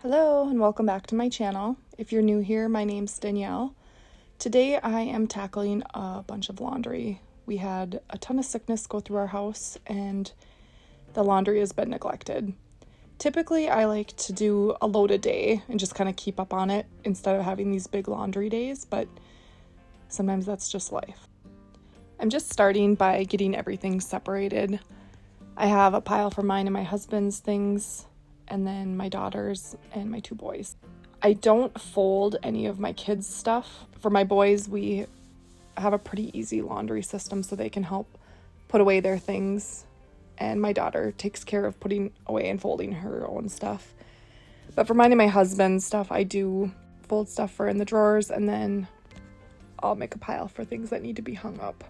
Hello and welcome back to my channel. If you're new here, my name's Danielle. Today I am tackling a bunch of laundry. We had a ton of sickness go through our house and the laundry has been neglected. Typically I like to do a load a day and just kind of keep up on it instead of having these big laundry days, but sometimes that's just life. I'm just starting by getting everything separated. I have a pile for mine and my husband's things, and then my daughters and my two boys. I don't fold any of my kids' stuff. For my boys, we have a pretty easy laundry system so they can help put away their things. And my daughter takes care of putting away and folding her own stuff. But for mine and my husband's stuff, I do fold stuff for in the drawers, and then I'll make a pile for things that need to be hung up.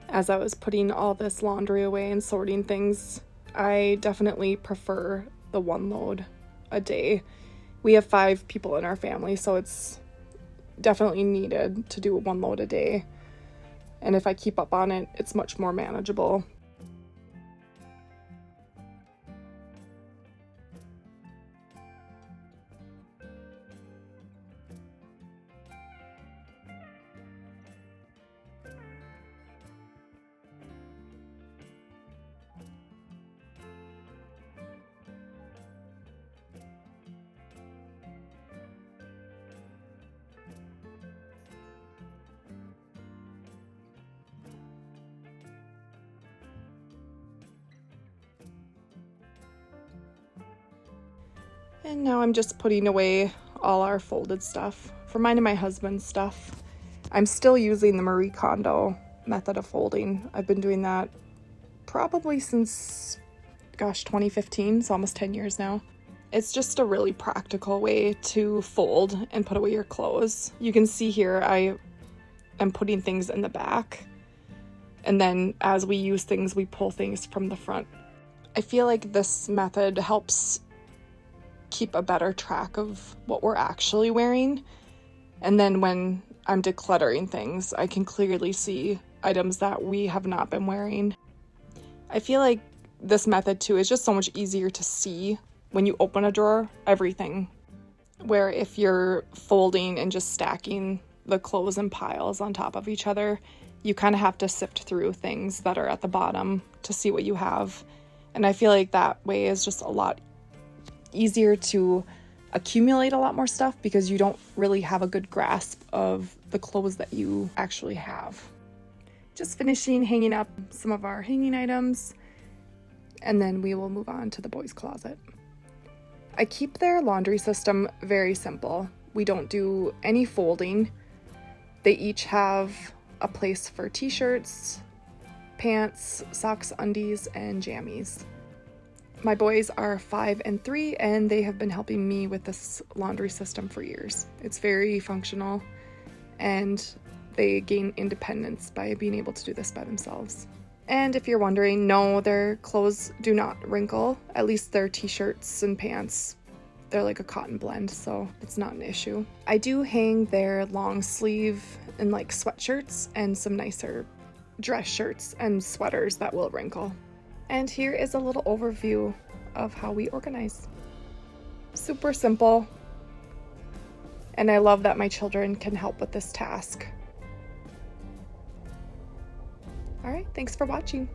As I was putting all this laundry away and sorting things, I definitely prefer the one load a day. We have 5 people in our family, so it's definitely needed to do one load a day. And if I keep up on it, it's much more manageable. And now I'm just putting away all our folded stuff. For mine and my husband's stuff, I'm still using the Marie Kondo method of folding. I've been doing that probably since, 2015, so almost 10 years now. It's just a really practical way to fold and put away your clothes. You can see here I am putting things in the back, and then as we use things, we pull things from the front. I feel like this method helps keep a better track of what we're actually wearing, and then when I'm decluttering things, I can clearly see items that we have not been wearing. I feel like this method too is just so much easier to see when you open a drawer, everything, where if you're folding and just stacking the clothes in piles on top of each other, you kind of have to sift through things that are at the bottom to see what you have. And I feel like that way is just a lot easier to accumulate a lot more stuff because you don't really have a good grasp of the clothes that you actually have. Just finishing hanging up some of our hanging items, and then we will move on to the boys' closet. I keep their laundry system very simple. We don't do any folding. They each have a place for t-shirts, pants, socks, undies, and jammies. My boys are 5 and 3, and they have been helping me with this laundry system for years. It's very functional, and they gain independence by being able to do this by themselves. And if you're wondering, no, their clothes do not wrinkle, at least their t-shirts and pants. They're like a cotton blend, so it's not an issue. I do hang their long sleeve and like sweatshirts and some nicer dress shirts and sweaters that will wrinkle. And here is a little overview of how we organize. Super simple. And I love that my children can help with this task. All right, thanks for watching.